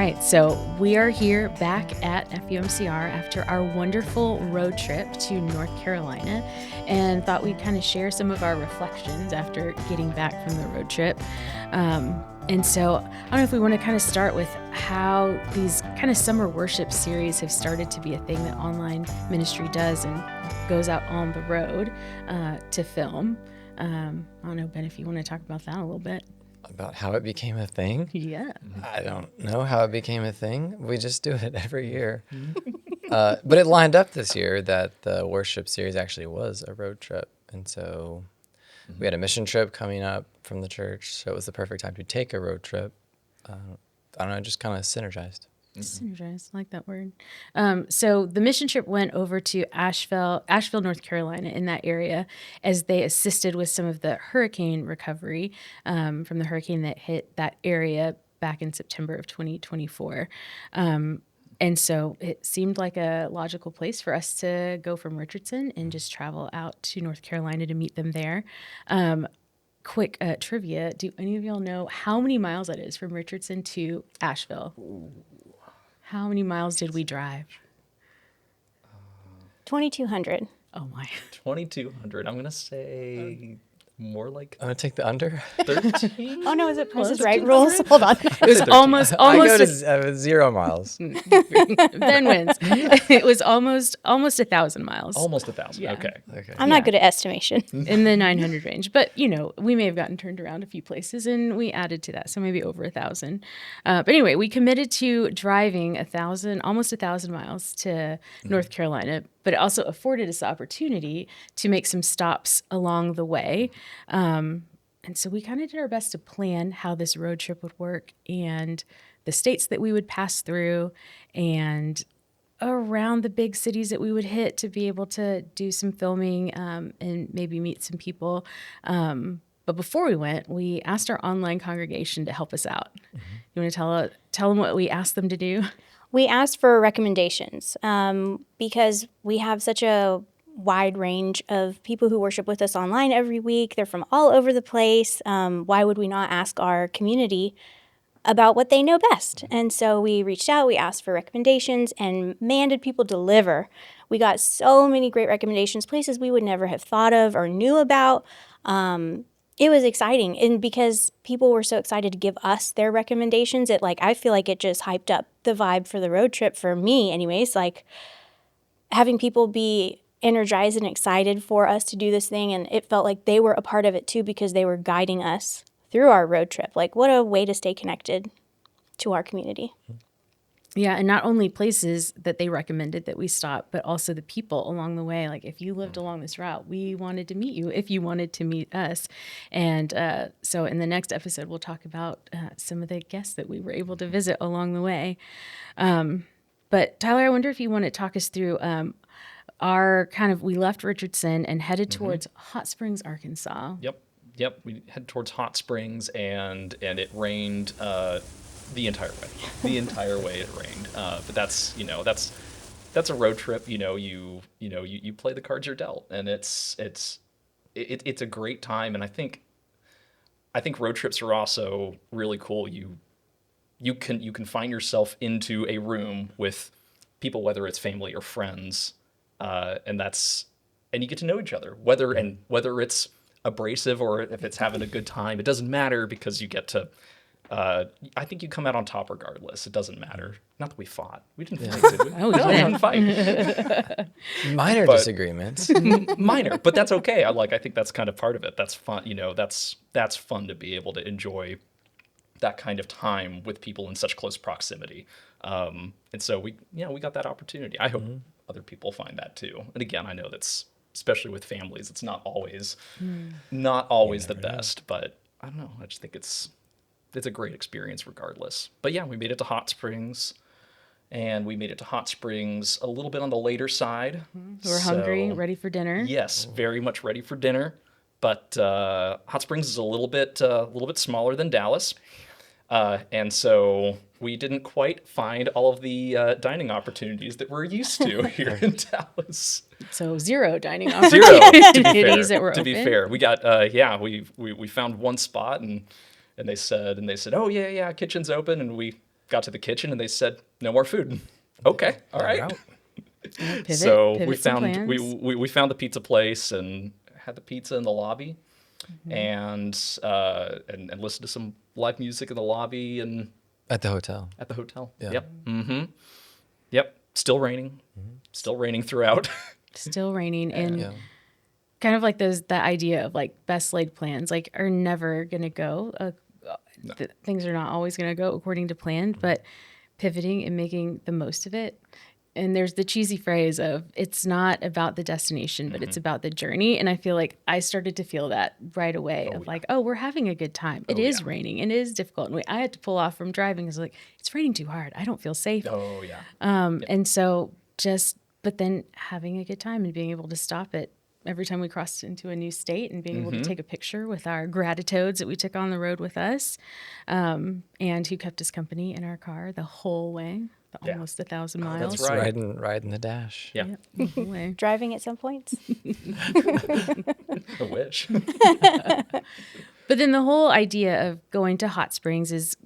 right, so we are here back at FUMCR after our wonderful road trip to North Carolina, and thought we'd kind of share some of our reflections after getting back from the road trip. And so I don't know if we want to kind of start with how these kind of summer worship series have started to be a thing that online ministry does and goes out on the road to film. I don't know, Ben, if you want to talk about that a little bit. About how it became a thing? Yeah. I don't know how it became a thing. We just do it every year. But it lined up this year that the worship series actually was a road trip. And so we had a mission trip coming up from the church. So it was the perfect time to take a road trip. I don't know, just kind of synergized. Synergize, I like that word. So the mission trip went over to Asheville, North Carolina, in that area, as they assisted with some of the hurricane recovery from the hurricane that hit that area back in September of 2024. And so it seemed like a logical place for us to go from Richardson and just travel out to North Carolina to meet them there. Quick trivia. Do any of y'all know how many miles that is from Richardson to Asheville? How many miles did we drive? 2,200. Oh my. 2,200. I'm going to say more like I'm going to take the under. 13. Oh no, is it Price is Right rules? Hold on. It was almost I go to 0 miles. Ben wins. It was almost 1,000 miles. Almost 1,000. Yeah. Okay. I'm not good at estimation. In the 900 range. But, we may have gotten turned around a few places and we added to that. So maybe over 1,000. But anyway, we committed to driving almost 1,000 miles to North Carolina, but it also afforded us the opportunity to make some stops along the way. And so we kind of did our best to plan how this road trip would work and the states that we would pass through and around the big cities that we would hit to be able to do some filming and maybe meet some people. But before we went, we asked our online congregation to help us out. You want to tell them what we asked them to do? We asked for recommendations because we have such a wide range of people who worship with us online every week. They're from all over the place. Why would we not ask our community about what they know best? And so we reached out, we asked for recommendations, and man, did people deliver. We got so many great recommendations, places we would never have thought of or knew about. It was exciting, and because people were so excited to give us their recommendations, I feel like it just hyped up the vibe for the road trip for me anyways, having people be energized and excited for us to do this thing, and it felt like they were a part of it too because they were guiding us through our road trip. What a way to stay connected to our community. Yeah, and not only places that they recommended that we stop, but also the people along the way. If you lived along this route, we wanted to meet you if you wanted to meet us. And so in the next episode, we'll talk about some of the guests that we were able to visit along the way. But Tyler, I wonder if you want to talk us through we left Richardson and headed towards Hot Springs, Arkansas. Yep. We head towards Hot Springs, and it rained the entire way. The entire way it rained. But that's a road trip. You play the cards you're dealt, and it's a great time. And I think road trips are also really cool. You can find yourself into a room with people, whether it's family or friends, and you get to know each other. Whether it's abrasive or if it's having a good time, it doesn't matter because you get to. I think you come out on top regardless. It doesn't matter. Not that we fought. We didn't fight, did we? Oh, we didn't fight. Minor disagreements. Minor, but that's okay. I think that's kind of part of it. That's fun. That's fun to be able to enjoy that kind of time with people in such close proximity. And so we got that opportunity. I hope other people find that too. And again, I know that's especially with families, it's not always the best, but I don't know. I just think it's a great experience regardless. But yeah, we made it to Hot Springs, and we made it to Hot Springs a little bit on the later side. We're hungry, ready for dinner. Yes, very much ready for dinner. But Hot Springs is a little bit smaller than Dallas. And so we didn't quite find all of the dining opportunities that we're used to here in Dallas. So 0 dining opportunities that were open. To be fair, we got we found one spot and they said, oh yeah, kitchen's open, and we got to the kitchen and they said, no more food. Okay, all right. Route. Pivot, So pivot we some found plans. we found the pizza place and had the pizza in the lobby, and listened to some live music in the lobby and At the hotel. at the hotel. Yeah. Yep. Yep. Still raining. Still raining throughout. Still raining, and Yeah. kind of like that idea of like best laid plans like are never gonna go. Things are not always gonna go according to plan, but pivoting and making the most of it. And there's the cheesy phrase of it's not about the destination, but it's about the journey. And I feel like I started to feel that right away of like, oh, we're having a good time. It is raining and it is difficult. And I had to pull off from driving because like, it's raining too hard. I don't feel safe. Oh yeah. And so but then having a good time and being able to stop it every time we crossed into a new state and being able to take a picture with our gratitodes that we took on the road with us, and who kept us company in our car the whole way, almost 1,000 miles. That's right. Riding the dash. Yeah. The whole way. Driving at some points. I wish. But then the whole idea of going to hot springs is,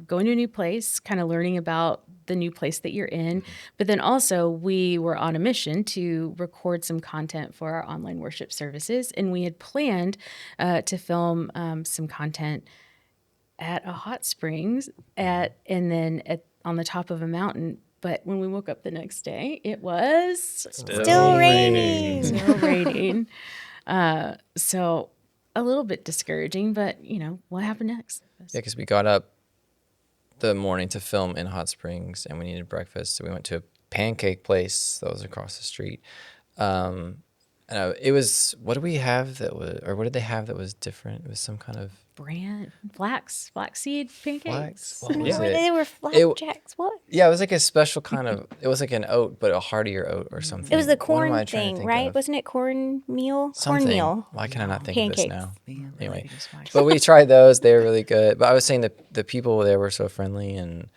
going to a new place, kind of learning about the new place that you're in. But then also we were on a mission to record some content for our online worship services. And we had planned to film some content at a hot springs on the top of a mountain. But when we woke up the next day, it was Still raining. Still raining. So a little bit discouraging, but what happened next? Yeah, because we got up the morning to film in Hot Springs and we needed breakfast. So we went to a pancake place that was across the street. It was, what did we have what did they have that was different? It was some kind of flaxseed pancakes. What was No, it? they were flapjacks. What? Yeah, it was like a special kind of, it was like an oat, but a heartier oat or something. It was the What am I corn trying to thing, think right? of? Wasn't it cornmeal? Something. Cornmeal. Why can I not think Pancakes. of this now? Anyway, Just watch. but we tried those. They were really good. But I was saying that the people there were so friendly, and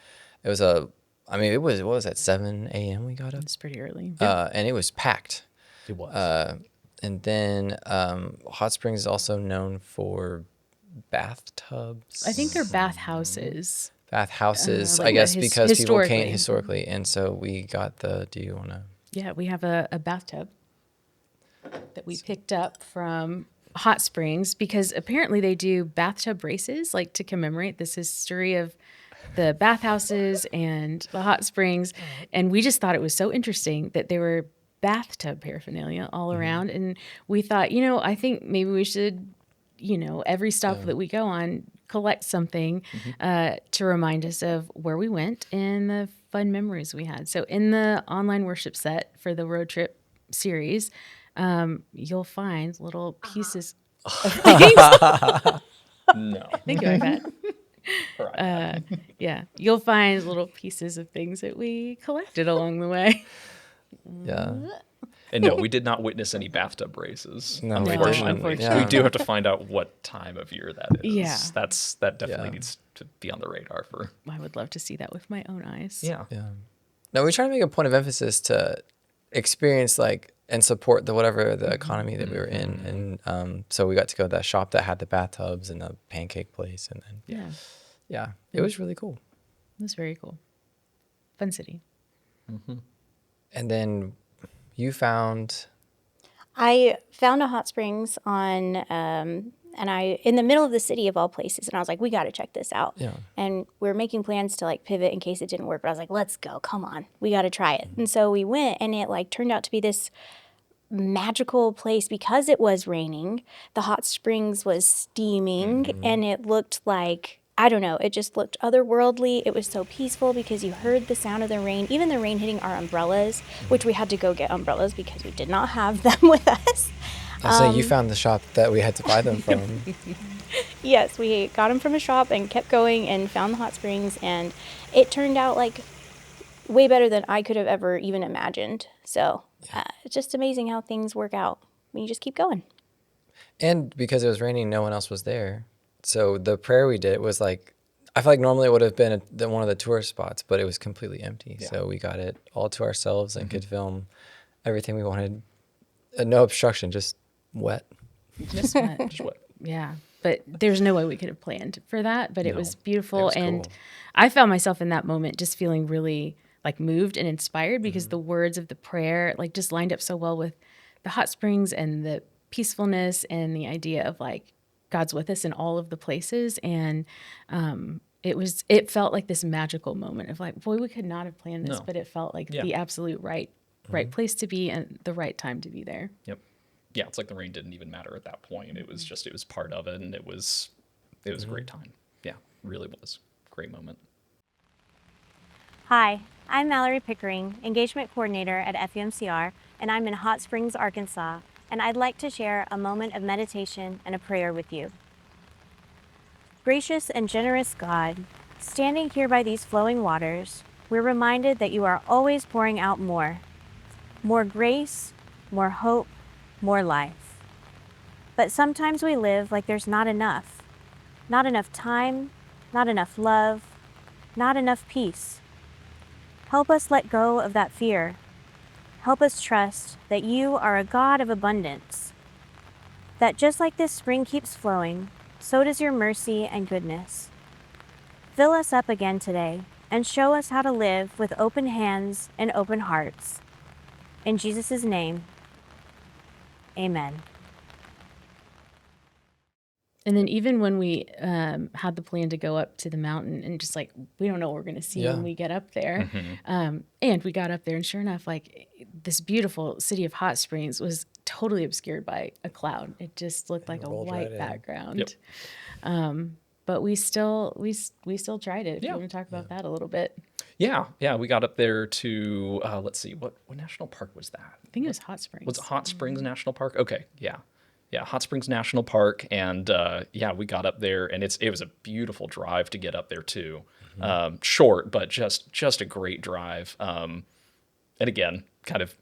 it was it was, what was that, 7 a.m. we got up? It's pretty early. And it was packed. It was. And then Hot Springs is also known for bathtubs. I think they're bathhouses. Bathhouses, like I guess, what, because people came historically. historically. And so we got do you want to? Yeah, we have a bathtub that we picked up from Hot Springs because apparently they do bathtub races, like to commemorate this history of the bathhouses and the hot springs. And we just thought it was so interesting that there were bathtub paraphernalia all around. And we thought, I think maybe we should, every stop that we go on, collect something to remind us of where we went and the fun memories we had. So in the online worship set for the road trip series, you'll find little pieces of things. No. Thank you, iPad. Right. Yeah, you'll find little pieces of things that we collected along the way. Yeah. And no, we did not witness any bathtub races. No, we unfortunately. didn't. Yeah. We do have to find out what time of year that is. Yeah. That definitely Yeah. needs to be on the radar for. I would love to see that with my own eyes. Yeah. Yeah. No, we try to make a point of emphasis to experience and support whatever the economy that we were in. And so we got to go to that shop that had the bathtubs and the pancake place. And then, Yeah, it was really cool. it was very cool. Fun city. And then you found, I found a hot springs on, and in the middle of the city of all places, and I was like, we got to check this out. Yeah. And we were making plans to pivot in case it didn't work, but I was like, let's go, come on, we got to try it. And so we went, and it turned out to be this magical place because it was raining. The hot springs was steaming, and it looked like, I don't know, it just looked otherworldly. It was so peaceful because you heard the sound of the rain, even the rain hitting our umbrellas, which we had to go get umbrellas because we did not have them with us. I say you found the shop that we had to buy them from. Yes, we got them from a shop and kept going and found the hot springs, and it turned out way better than I could have ever even imagined. So it's just amazing how things work out when you just keep going. And because it was raining, no one else was there. So the prayer we did was I feel like normally it would have been one of the tourist spots, but it was completely empty. Yeah. So we got it all to ourselves and could film everything we wanted. No obstruction, just wet. Just wet. Just what? Yeah. but there's no way we could have planned for that. But it was beautiful. was And cool. I found myself in that moment just feeling really like moved and inspired because the words of the prayer like just lined up so well with the hot springs and the peacefulness and the idea of like God's with us in all of the places. And it felt like this magical moment of like, boy, we could not have planned this, No. but it felt like Yeah. the absolute right place to be and the right time to be there. Yep. Yeah, it's like the rain didn't even matter at that point. It was part of it, and it was a great time. Yeah, really was. Great moment. Hi, I'm Mallory Pickering, Engagement Coordinator at FUMCR, and I'm in Hot Springs, Arkansas, and I'd like to share a moment of meditation and a prayer with you. Gracious and generous God, standing here by these flowing waters, we're reminded that you are always pouring out more grace, more hope, more life. But sometimes we live like there's not enough time, not enough love, not enough peace. Help us let go of that fear. Help us trust that you are a God of abundance. That just like this spring keeps flowing, so does your mercy and goodness. Fill us up again today and show us how to live with open hands and open hearts. In Jesus' name, amen. And then even when we had the plan to go up to the mountain and just like, we don't know what we're going to see when we get up there. And we got up there and sure enough, like this beautiful city of Hot Springs was totally obscured by a cloud. It just looked like a rolled white right in. background. But we still tried it. If Yeah. you want to talk about that a little bit. Yeah, we got up there to let's see, what national park was that? I think it was Hot Springs. Was it Hot Springs National Park? Okay, yeah, Hot Springs National Park, and we got up there, and it was a beautiful drive to get up there too. Short, but just a great drive. And again, kind of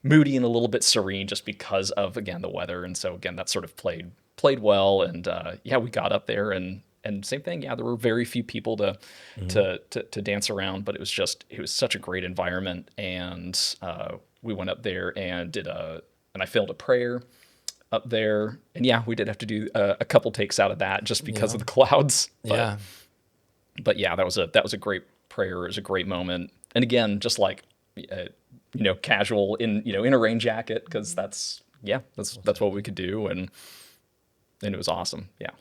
moody and a little bit serene, just because of again the weather, and so again that sort of played well, and we got up there and same thing. Yeah, there were very few people to dance around, but it was such a great environment, and we went up there and I filmed a prayer up there, and we did have to do a couple takes out of that just because of the clouds. But that was a great prayer. It was a great moment, and again, just like casual in a rain jacket, because that's what we could do, and it was awesome. Yeah.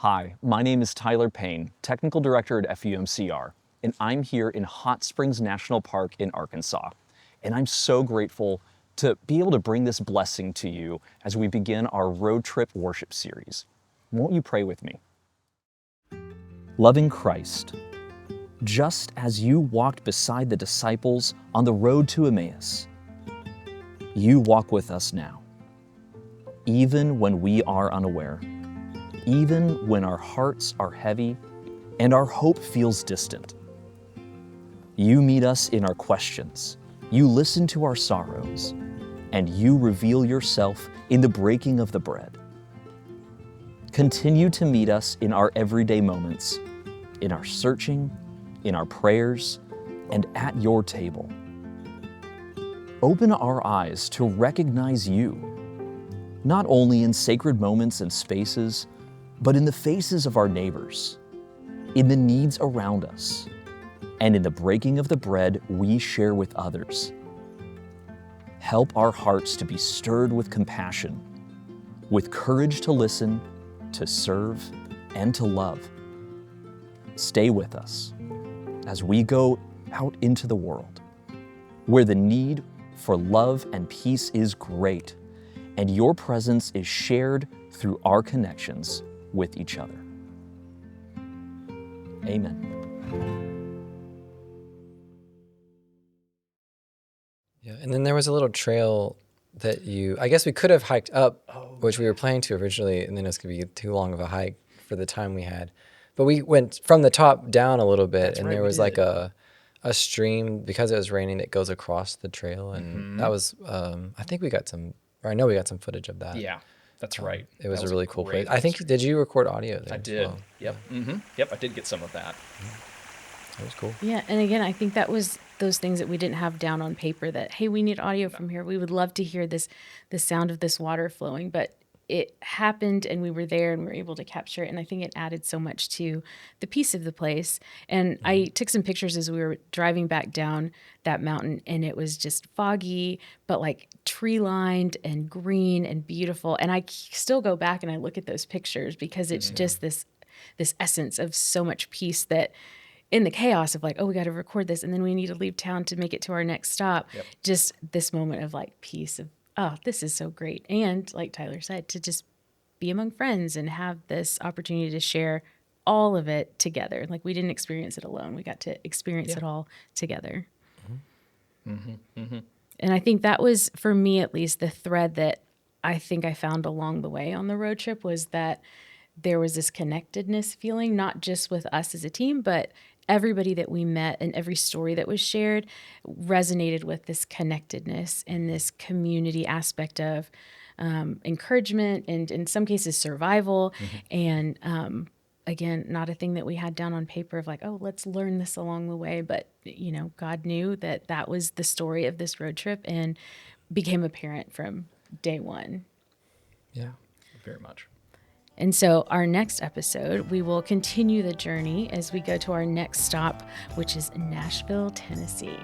Hi, my name is Tyler Payne, Technical Director at FUMCR, and I'm here in Hot Springs National Park in Arkansas. And I'm so grateful to be able to bring this blessing to you as we begin our road trip worship series. Won't you pray with me? Loving Christ, just as you walked beside the disciples on the road to Emmaus, you walk with us now, even when we are unaware. Even when our hearts are heavy and our hope feels distant. You meet us in our questions, you listen to our sorrows, and you reveal yourself in the breaking of the bread. Continue to meet us in our everyday moments, in our searching, in our prayers, and at your table. Open our eyes to recognize you, not only in sacred moments and spaces, but in the faces of our neighbors, in the needs around us, and in the breaking of the bread we share with others. Help our hearts to be stirred with compassion, with courage to listen, to serve, and to love. Stay with us as we go out into the world, where the need for love and peace is great, and your presence is shared through our connections with each other. Amen. Yeah, and then there was a little trail that I guess we could have hiked up, which we were planning to originally, and then it was going to be too long of a hike for the time we had. But we went from the top down a little bit, and there was like a stream, because it was raining, that goes across the trail, and that was, I think we got some, or I know we got some footage of that. Yeah. That's right. It was That a really cool place. great I think, did you record audio there? I as did. well? Yep. Yep. I did get some of that. That was cool. Yeah, and again, I think that was those things that we didn't have down on paper that, hey, we need audio from here. We would love to hear the sound of this water flowing, but it happened and we were there and we were able to capture it. And I think it added so much to the peace of the place. And I took some pictures as we were driving back down that mountain, and it was just foggy, but like tree lined and green and beautiful. And I still go back and I look at those pictures because it's just this essence of so much peace that in the chaos of like, oh, we got to record this and then we need to leave town to make it to our next stop. Just this moment of like peace of, oh, this is so great. And like Tyler said, to just be among friends and have this opportunity to share all of it together. Like we didn't experience it alone. We got to experience it all together. And I think that was, for me at least, the thread that I think I found along the way on the road trip was that there was this connectedness feeling, not just with us as a team, but everybody that we met and every story that was shared resonated with this connectedness and this community aspect of encouragement and in some cases survival. And again, not a thing that we had down on paper of like, oh, let's learn this along the way. But, you know, God knew that that was the story of this road trip and became apparent from day one. Yeah. Very much. And so our next episode, we will continue the journey as we go to our next stop, which is Nashville, Tennessee.